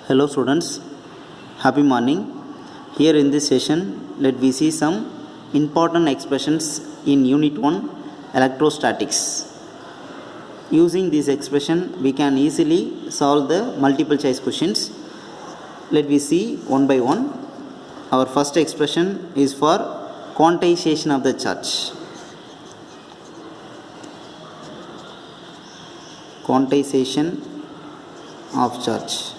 Hello students, happy morning. Here in this session, let we see some important expressions in Unit 1 electrostatics. Using this expression, we can easily solve the multiple choice questions. Let we see one by one. Our first expression is for quantization of the charge. Quantization of charge.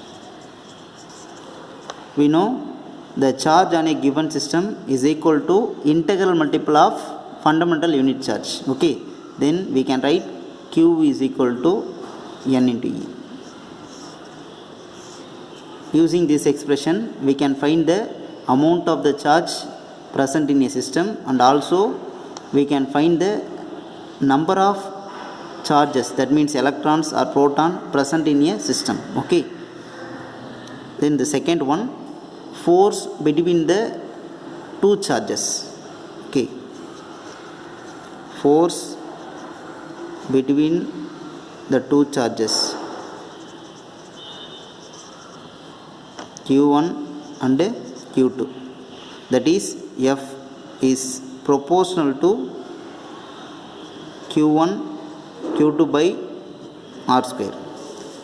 We know the charge on a given system is equal to integral multiple of fundamental unit charge. Okay, then we can write Q is equal to N into E. Using this expression, we can find the amount of the charge present in a system, and also we can find the number of charges, that means electrons or proton present in a system. Okay, then the second one, force between the two charges. Okay, force between the two charges Q1 and Q2, that is F is proportional to Q1 Q2 by R square.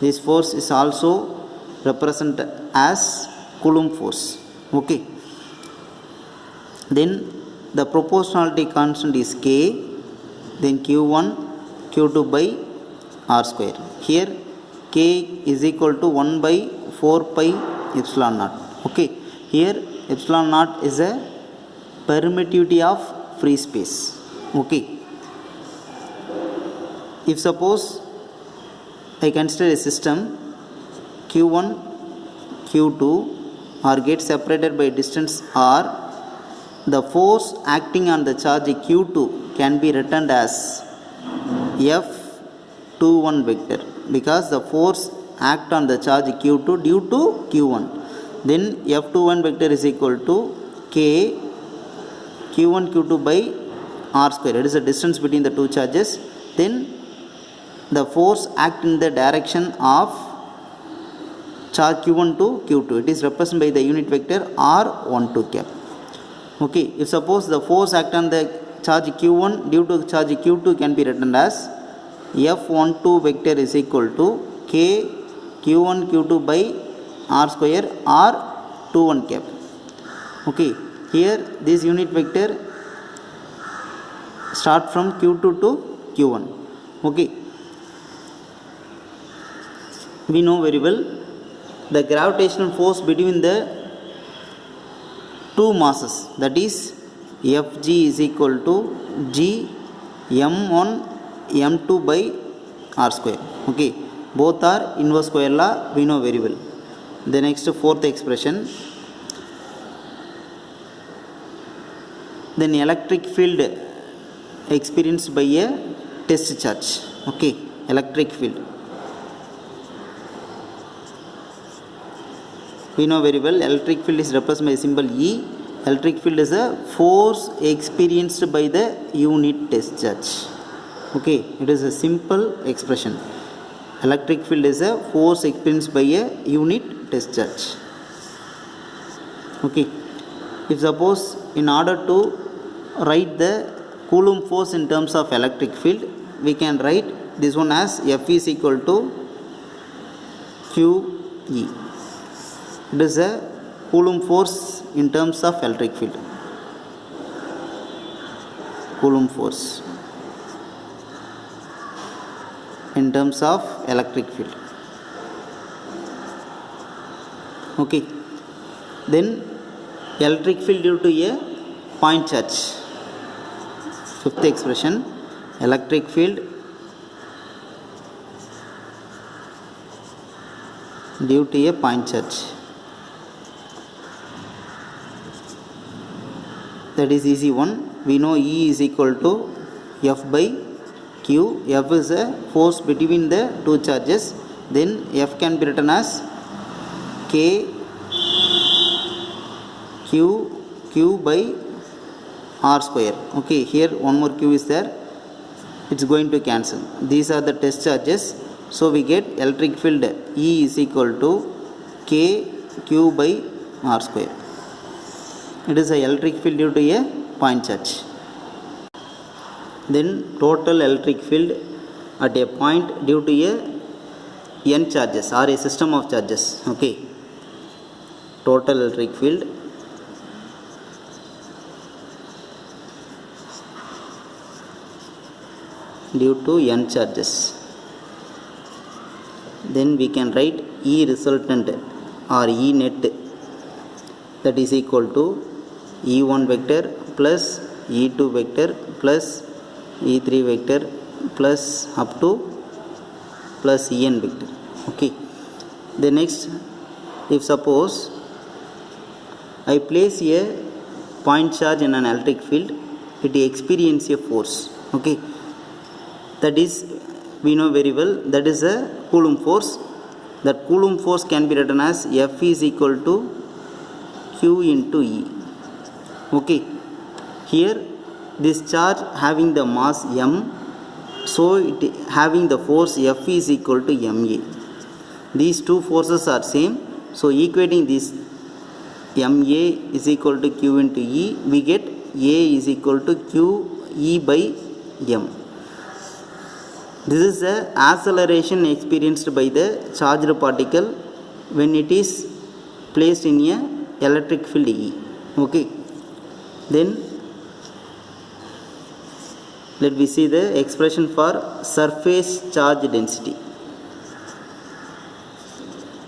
This force is also represented as Coulomb force. Okay, then the proportionality constant is K, then Q1 Q2 by R square. Here K is equal to 1 by 4 pi epsilon naught. Okay, here epsilon naught is a permittivity of free space. Okay, if suppose I consider a system Q1 Q2 are get separated by distance R, the force acting on the charge Q2 can be written as F21 vector, because the force act on the charge Q2 due to Q1. Then F21 vector is equal to K Q1 Q2 by R square. It is the distance between the two charges. Then the force act in the direction of charge Q1 to Q2. It is represented by the unit vector R12 cap. Okay, if suppose the force act on the charge Q1 due to charge Q2 can be written as F12 vector is equal to K Q1 Q2 by R square R21 cap. Okay, here this unit vector start from Q2 to Q1. Okay, we know very well the gravitational force between the two masses, that is Fg is equal to G m1 m2 by R square. Okay, both are inverse square law, we know very well. The next fourth expression, then electric field experienced by a test charge. Okay, electric field. We know very well electric field is represented by symbol E. Electric field is a force experienced by the unit test charge. Okay, it is a simple expression. Electric field is a force experienced by a unit test charge. Okay, if suppose in order to write the Coulomb force in terms of electric field, we can write this one as F is equal to QE. It is a Coulomb force in terms of electric field. Coulomb force in terms of electric field. Okay, then electric field due to a point charge. Fifth expression, electric field due to a point charge. That is easy one. We know E is equal to F by Q. F is a force between the two charges. Then F can be written as K Q by R square. Okay, here one more Q is there. It's going to cancel. These are the test charges. So we get electric field E is equal to k q by r square. It is a electric field due to a point charge. Then total electric field at a point due to a n charges or a system of charges. Okay, total electric field due to n charges. Then we can write E resultant or E net, that is equal to E1 vector plus E2 vector plus E3 vector plus up to plus En vector. Okay. The next, if suppose I place a point charge in an electric field, it experiences a force. Okay, that is, we know very well, that is a Coulomb force. That Coulomb force can be written as F is equal to Q into E. Okay, here this charge having the mass m, so it having the force F is equal to ma. These two forces are same, so equating this ma is equal to Q into E, we get A is equal to Q E by m. This is the acceleration experienced by the charged particle when it is placed in a electric field E. Okay, then let me see the expression for surface charge density.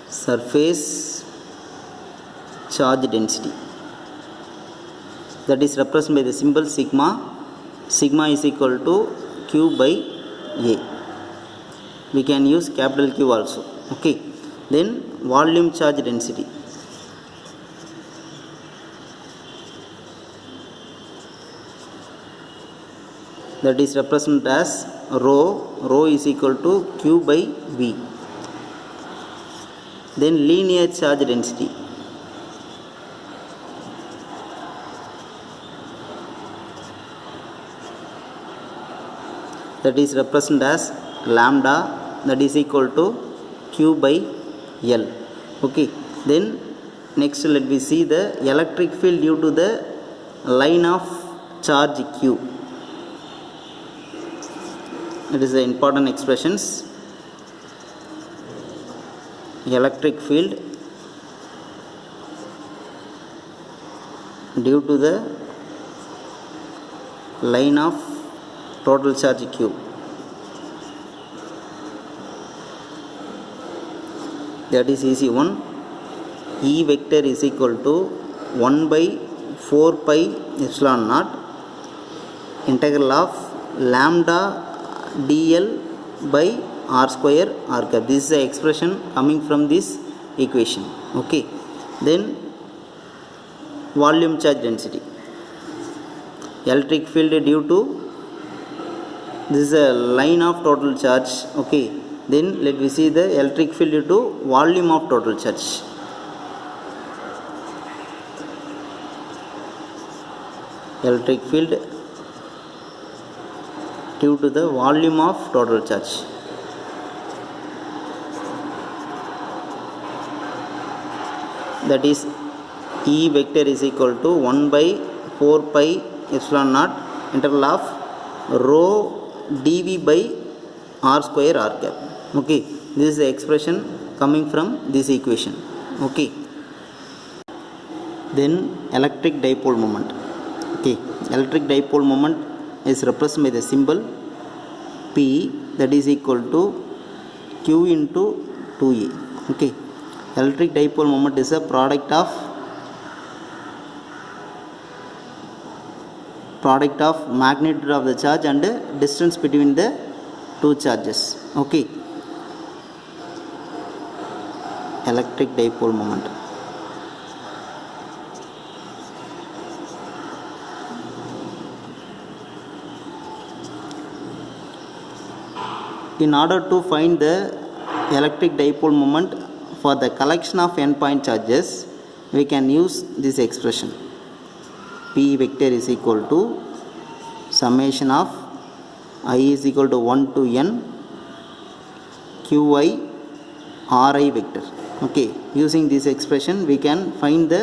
Surface charge density, that is represented by the symbol sigma. Sigma is equal to Q by A. We can use capital Q also. Okay, then volume charge density. That is represented as rho. Rho is equal to Q by V. Then linear charge density. That is represented as lambda, that is equal to Q by L. Okay, then next let me see the electric field due to the line of charge Q. It is the important expressions. Electric field due to the line of total charge Q. That is easy one. E vector is equal to 1 by 4 pi epsilon naught integral of lambda dl by r square r cap. This is the expression coming from this equation. Okay, then volume charge density. Electric field due to, this is a line of total charge. Okay, then let me see the electric field due to volume of total charge. Electric field due to the volume of total charge. That is E vector is equal to 1 by 4 pi epsilon naught integral of rho dv by r square r cap. Okay, this is the expression coming from this equation. Okay, then electric dipole moment. Okay, electric dipole moment is represented by the symbol P, that is equal to Q into 2A. Okay, electric dipole moment is a product of magnitude of the charge and distance between the two charges. Okay, electric dipole moment. In order to find the electric dipole moment for the collection of n-point charges, we can use this expression. P vector is equal to summation of I is equal to 1 to n qi ri vector. Okay, using this expression we can find the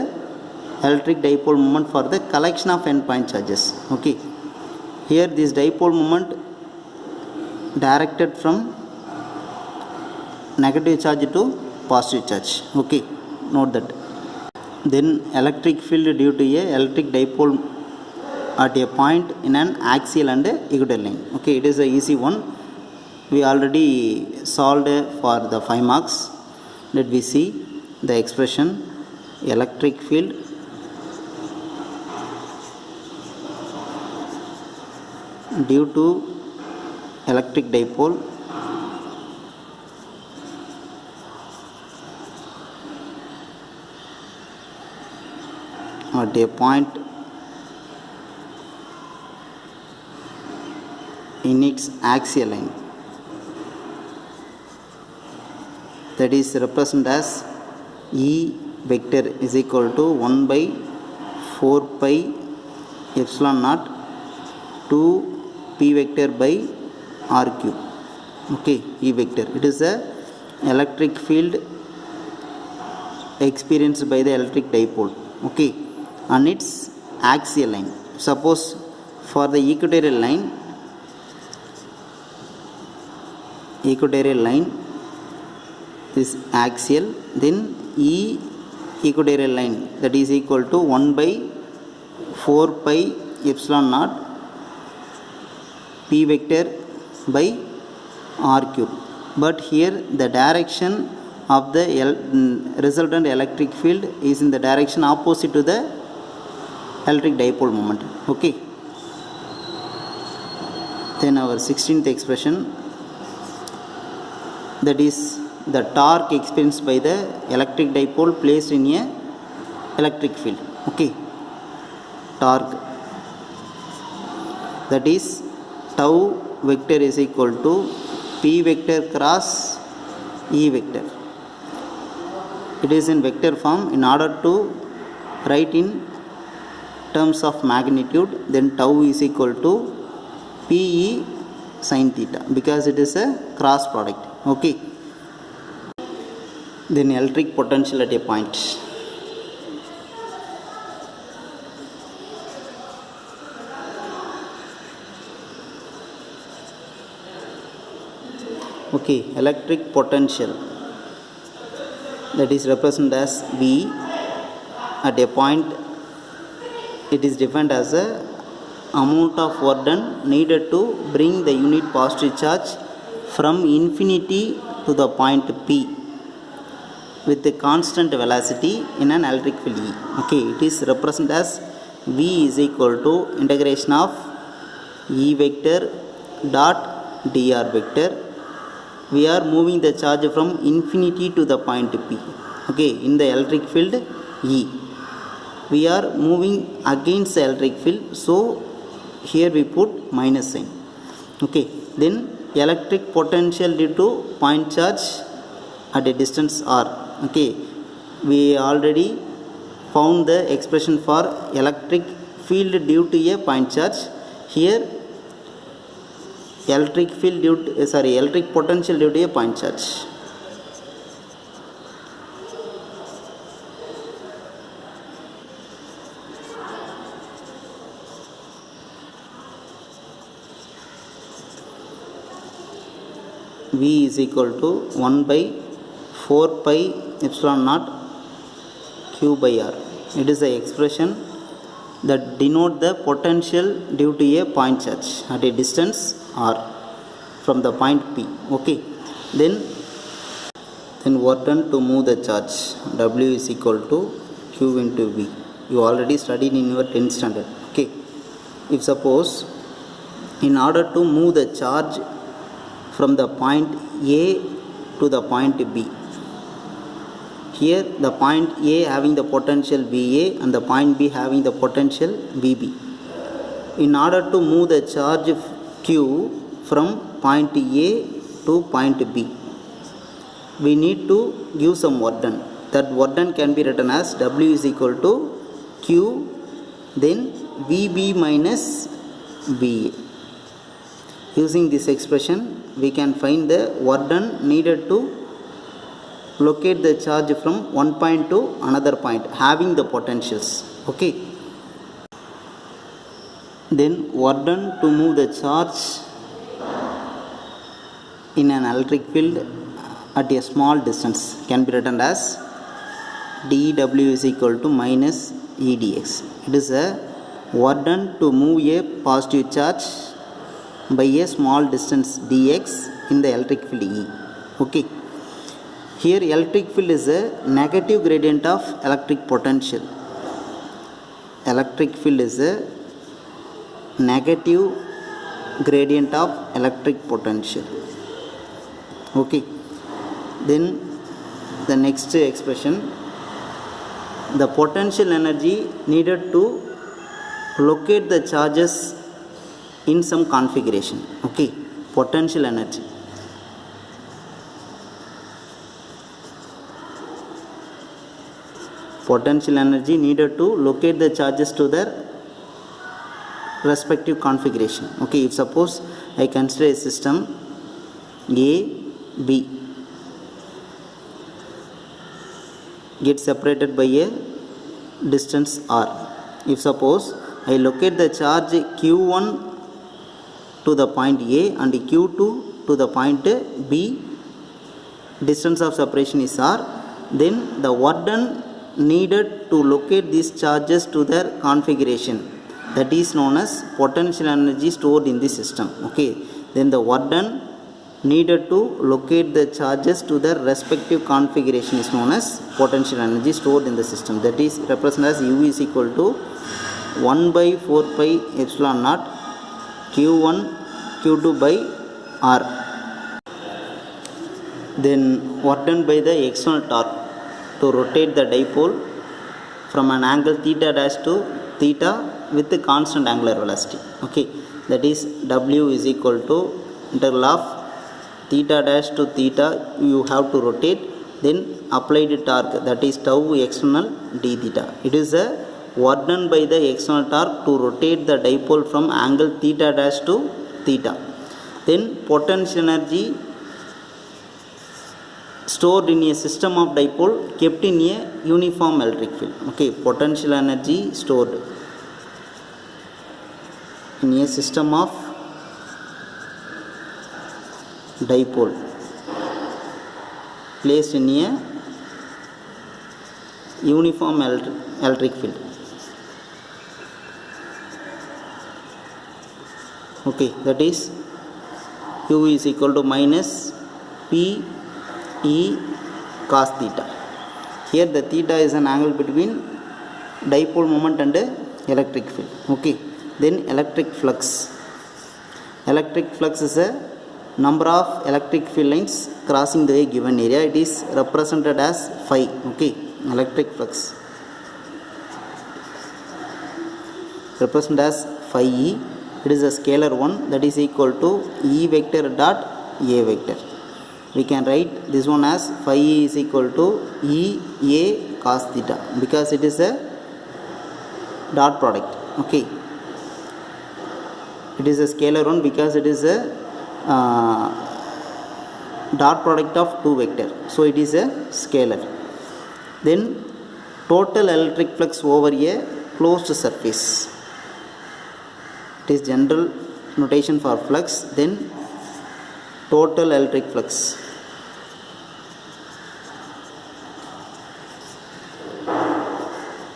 electric dipole moment for the collection of n point charges. Okay, here this dipole moment directed from negative charge to positive charge. Okay, note that. Then electric field due to a electric dipole at a point in an axial and equatorial line. Okay, it is a easy one. We already solved for the 5 marks. Let we see the expression electric field due to electric dipole at a point in its axial line, that is represented as E vector is equal to 1 by 4 pi epsilon naught 2 p vector by r cube. Okay, E vector, it is a electric field experienced by the electric dipole. Okay, on its axial line. Suppose for the equatorial line is axial, then E equatorial line, that is equal to 1 by 4 pi epsilon naught p vector by r cube. But here the direction of the resultant electric field is in the direction opposite to the electric dipole moment. Okay, then our 16th expression, that is the torque experienced by the electric dipole placed in a electric field. Okay, torque, that is tau vector is equal to p vector cross E vector. It is in vector form. In order to write in terms of magnitude, then tau is equal to pe sin theta, because it is a cross product. Okay, then electric potential at a point. Okay, electric potential, that is represented as V at a point. It is defined as a amount of work done needed to bring the unit positive charge from infinity to the point P with the constant velocity in an electric field E. Okay, it is represented as V is equal to integration of E vector dot dr vector. We are moving the charge from infinity to the point P. Okay, in the electric field E, we are moving against the electric field, so here we put minus sign. Okay, then electric potential due to point charge at a distance r. Okay, we already found the expression for electric field due to a point charge. Here electric potential due to a point charge. V is equal to 1 by 4 pi epsilon naught q by r. It is the expression that denote the potential due to a point charge at a distance r from the point P. Okay, then work done to move the charge, W is equal to Q into V. You already studied in your 10th standard. Okay, if suppose in order to move the charge from the point A to the point B, here the point A having the potential VA and the point B having the potential VB. In order to move the charge Q from point A to point B, we need to give some work done. That work done can be written as W is equal to Q, then VB minus VA. Using this expression, we can find the work done needed to locate the charge from one point to another point having the potentials. Okay, then work done to move the charge in an electric field at a small distance can be written as dW is equal to minus E dx. It is a work done to move a positive charge by a small distance dx in the electric field E. Okay, here electric field is a negative gradient of electric potential. Electric field is a negative gradient of electric potential. Okay, then the next expression, the potential energy needed to locate the charges in some configuration. Okay, potential energy. Potential energy needed to locate the charges to their respective configuration. Okay, if suppose I consider a system A, B get separated by a distance r. If suppose I locate the charge q1 to the point A and q2 to the point B, distance of separation is r, then the work done needed to locate these charges to their configuration, that is known as potential energy stored in the system. Okay, then the work done needed to locate the charges to their respective configuration is known as potential energy stored in the system, that is represented as U is equal to 1 by 4 pi epsilon naught q1 q2 by r. Then work done by the external torque to rotate the dipole from an angle theta dash to theta with the constant angular velocity. Okay, that is W is equal to integral of theta dash to theta you have to rotate, then applied torque, that is tau external d theta. It is a work done by the external torque to rotate the dipole from angle theta dash to theta. Then potential energy stored in a system of dipole kept in a uniform electric field. Okay, potential energy stored in a system of dipole placed in a uniform electric field. Okay, that is U is equal to minus P E cos theta. Here the theta is an angle between dipole moment and electric field. Okay, then electric flux. Electric flux is a number of electric field lines crossing the given area. It is represented as phi. Okay, electric flux represented as phi E. It is a scalar one, that is equal to E vector dot A vector. We can write this one as phi E is equal to E A cos theta because it is a dot product. Okay, it is a scalar one because it is a dot product of two vector, so it is a scalar. Then total electric flux over a closed surface, it is general notation for flux. Then total electric flux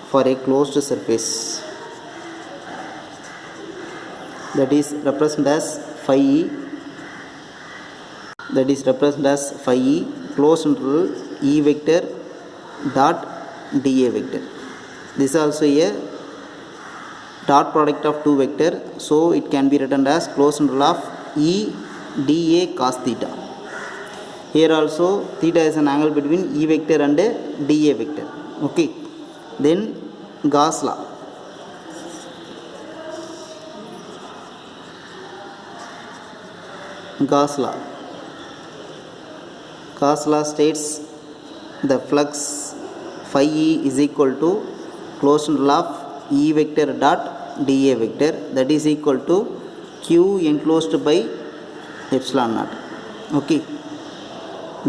for a closed surface, that is represented as phi E, that is represented as phi E closed interval E vector dot dA vector. This is also a dot product of two vector, so it can be written as closed interval of E dA cos theta. Here also theta is an angle between E vector and dA vector. Okay, then Gauss law. Gauss law. Gauss law states the flux phi E is equal to closed interval of E vector dot dA vector, that is equal to Q enclosed by epsilon naught. Okay,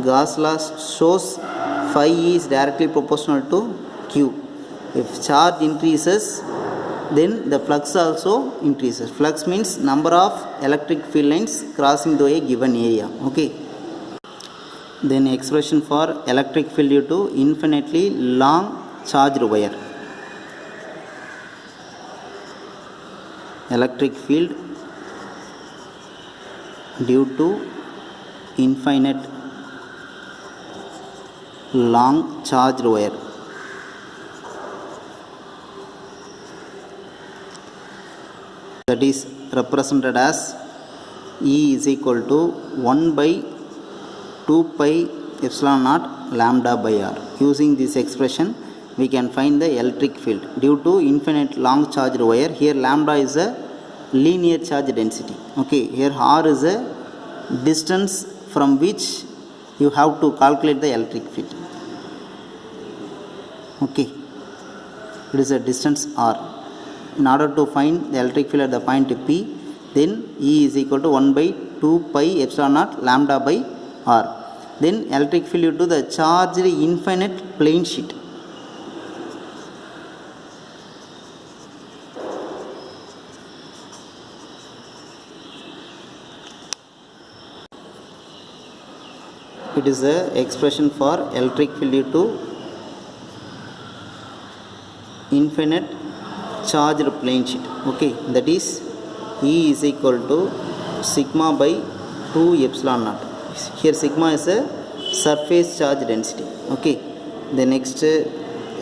Gauss law shows phi E is directly proportional to Q. If charge increases, then the flux also increases. Flux means number of electric field lines crossing through a given area. Okay. Then expression for electric field due to infinitely long charged wire. Electric field due to infinite long charged wire. That is represented as E is equal to 1 by 2 pi epsilon naught lambda by r. Using this expression, we can find the electric field due to infinite long charged wire. Here lambda is a linear charge density. Okay, here r is a distance from which you have to calculate the electric field. Okay, it is a distance r. In order to find the electric field at the point P, then E is equal to 1 by 2 pi epsilon naught lambda by r. Then electric field due to the charged infinite plane sheet. It is a expression for electric field due to infinite charged plane sheet. Okay, that is E is equal to sigma by 2 epsilon naught. Here sigma is a surface charge density. Okay, the next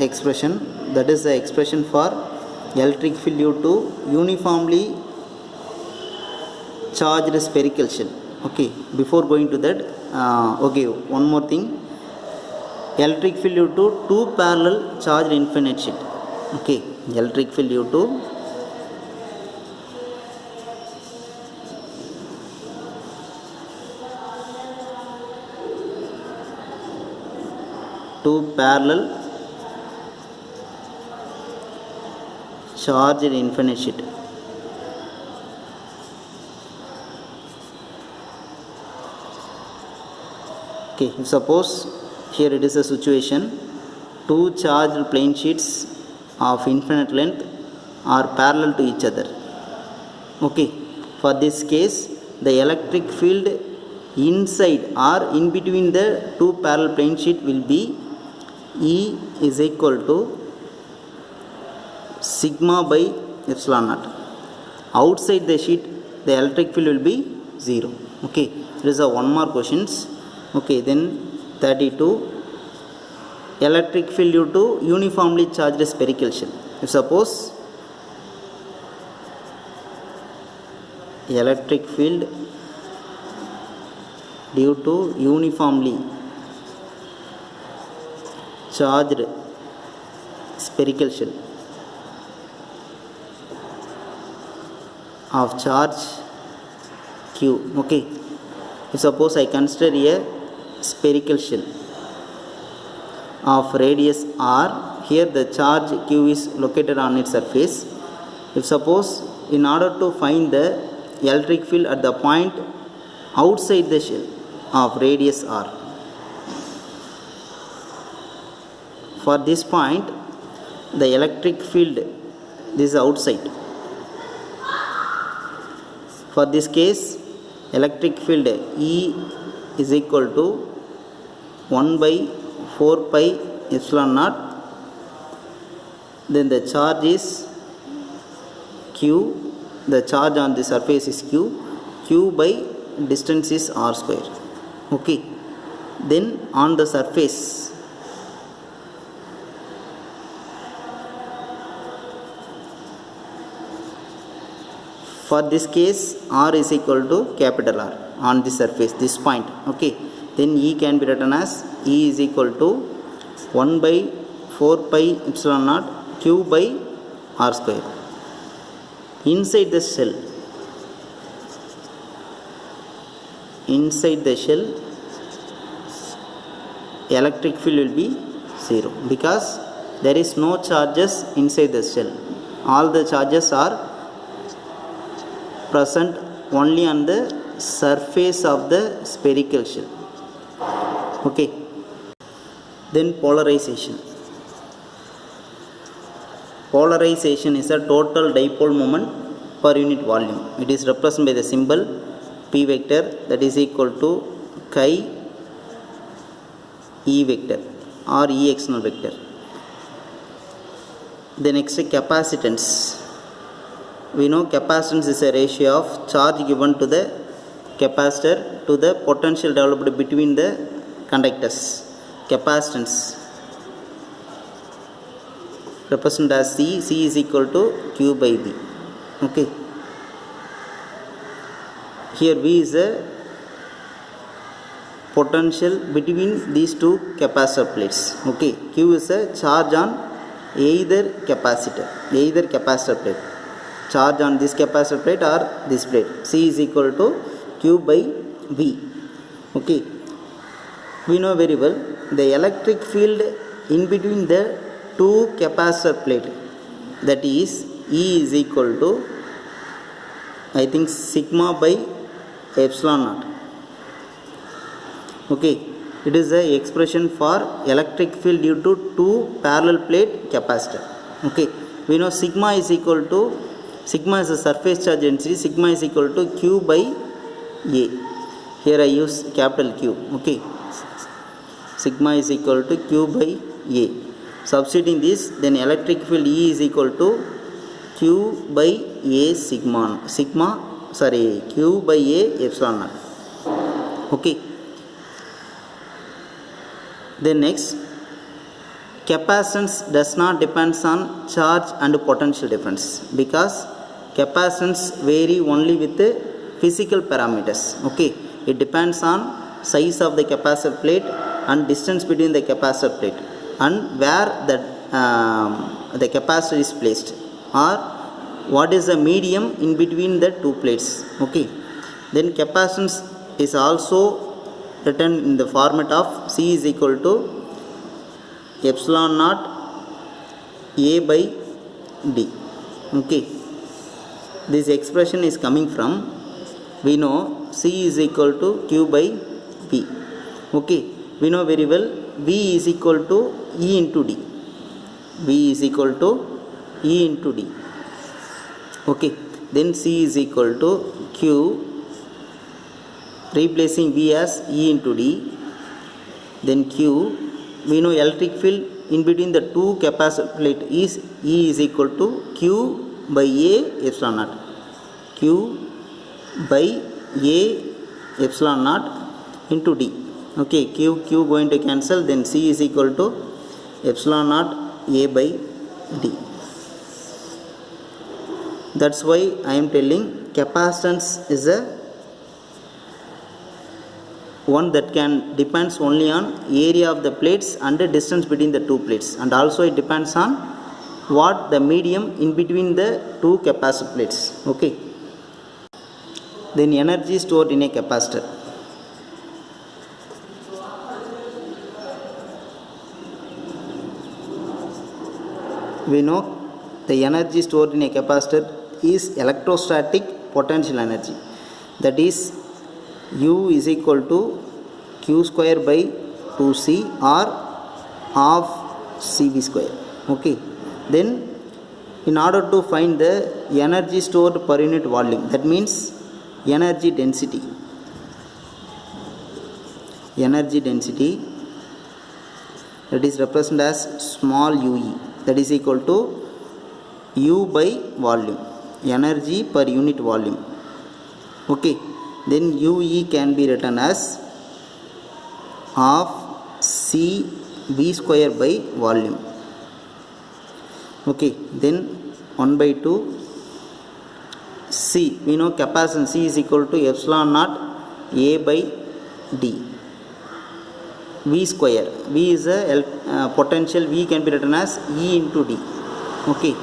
expression, that is the expression for electric field due to uniformly charged spherical shell. Okay, before going to that, okay, one more thing, electric field due to two parallel charged infinite sheet. Okay, electric field due to two parallel charged infinite sheet. Okay, suppose here it is a situation, two charged plane sheets of infinite length are parallel to each other. Okay, for this case, the electric field inside or in between the two parallel plane sheet will be E is equal to sigma by epsilon naught. Outside the sheet, the electric field will be 0. Okay, there is a one more questions. Okay, then 32, electric field due to uniformly charged spherical shell. If suppose electric field due to uniformly charged spherical shell of charge Q. Okay, if suppose I consider a spherical shell of radius r, here the charge Q is located on its surface. If suppose in order to find the electric field at the point outside the shell of radius r, for this point the electric field, this is outside. For this case, electric field E is equal to 1 by 4 pi epsilon naught, then the charge is Q, the charge on the surface is Q by distance is r square. Okay, then on the surface, for this case r is equal to capital R on the surface, this point. Okay, then E can be written as E is equal to 1 by 4 pi epsilon naught Q by r square. Inside the shell, electric field will be 0 because there is no charges inside the shell. All the charges are present only on the surface of the spherical shell. Okay, Then polarization. Polarization is a total dipole moment per unit volume. It is represented by the symbol P vector, that is equal to chi E vector or E external vector. The next capacitance. We know capacitance is a ratio of charge given to the capacitor to the potential developed between the conductors. Capacitance represented as C. C is equal to Q by V. Okay. Here V is a potential between these two capacitor plates. Okay. Q is a charge on either capacitor plate. Charge on this capacitor plate or this plate. C is equal to Q by V. Okay. We know very well the electric field in between the two capacitor plate, that is E is equal to, I think, sigma by epsilon naught. Okay, it is a expression for electric field due to two parallel plate capacitor. Okay, we know sigma is equal to, sigma is a surface charge density, sigma is equal to Q by A. Here I use capital Q. Okay, sigma is equal to Q by A. Substituting this, then electric field E is equal to Q by A Q by A epsilon naught. Okay. Then next, capacitance does not depend on charge and potential difference, because capacitance vary only with the physical parameters. Okay, it depends on size of the capacitor plate and distance between the capacitor plate and where the capacitor is placed, or what is the medium in between the two plates. Okay, then capacitance is also written in the format of C is equal to epsilon naught A by D. Okay, this expression is coming from, we know C is equal to Q by V. Okay, we know very well V is equal to E into D. V is equal to E into D. Okay, then C is equal to Q, replacing V as E into D. Then Q, we know electric field in between the two capacitor plate is E is equal to Q by A epsilon naught. Q by A epsilon naught into D. Okay, Q going to cancel, then C is equal to epsilon naught A by D. That's why I am telling capacitance is a one that can depends only on area of the plates and the distance between the two plates, and also it depends on what the medium in between the two capacitor plates. Okay. Then energy stored in a capacitor. We know the energy stored in a capacitor is electrostatic potential energy, that is U is equal to Q square by 2C or half CV square. Okay, then in order to find the energy stored per unit volume, that means energy density that is represented as small ue, that is equal to U by volume, energy per unit volume. Okay, then UE can be written as half C V square by volume. Okay, then 1 by 2 C, we know capacitance C is equal to epsilon naught A by D. V square, V is a potential, V can be written as E into D. Okay,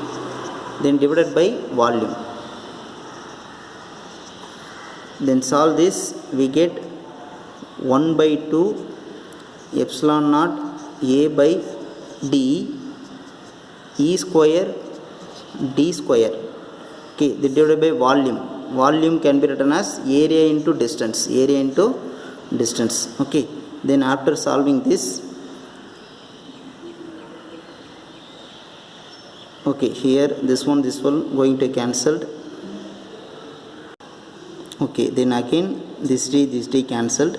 then divided by volume. Then solve this, we get 1 by 2 epsilon naught A by D E square D square. Okay, they divided by volume. Volume can be written as area into distance. Okay, then after solving this, Okay, here this one going to cancelled. Okay, then again this t cancelled,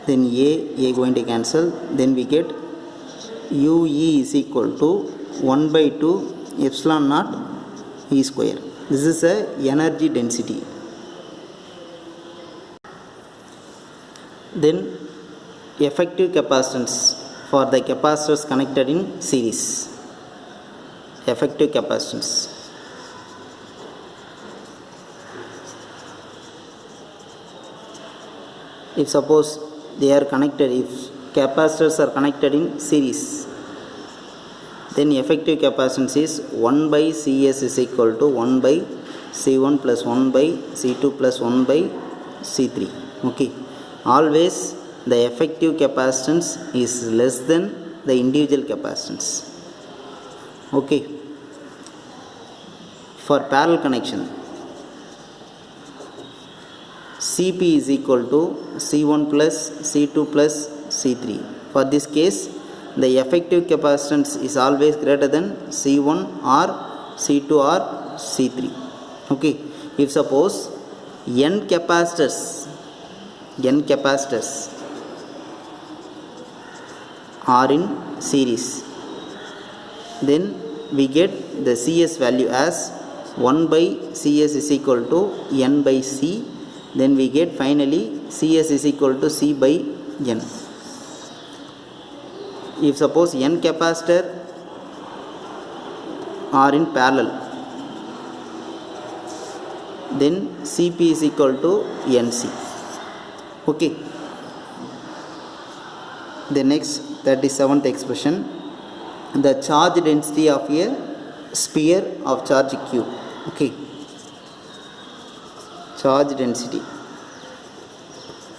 then a going to cancel, then we get ue is equal to 1 by 2 epsilon naught e square. This is a energy density. Then effective capacitance for the capacitors connected in series. Effective capacitance. If suppose they are connected, if capacitors are connected in series, then effective capacitance is 1 by Cs is equal to 1 by C1 plus 1 by C2 plus 1 by C3. Okay, always the effective capacitance is less than the individual capacitance. Okay, for parallel connection, Cp is equal to C1 plus C2 plus C3. For this case, the effective capacitance is always greater than C1 or C2 or C3. Okay, if suppose n capacitors are in series, then we get the Cs value as 1 by Cs is equal to n by C. Then we get finally Cs is equal to C by n. If suppose n capacitor are in parallel, then Cp is equal to Nc. Okay. The next 37th expression, the charge density of a sphere of charge q. Okay, charge density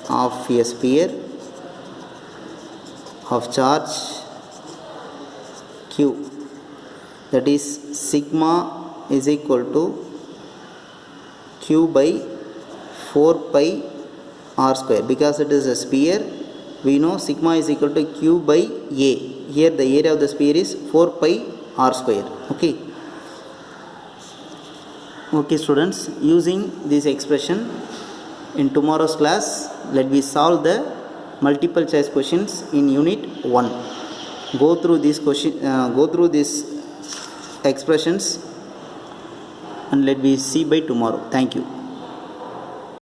of a sphere of charge q, that is sigma is equal to q by 4 pi r square. Because it is a sphere, we know sigma is equal to q by a. Here the area of the sphere is 4 pi r square. Okay. Okay students, using this expression in tomorrow's class, let me solve the multiple choice questions in unit 1. Go through these expressions and let me see by tomorrow. Thank you.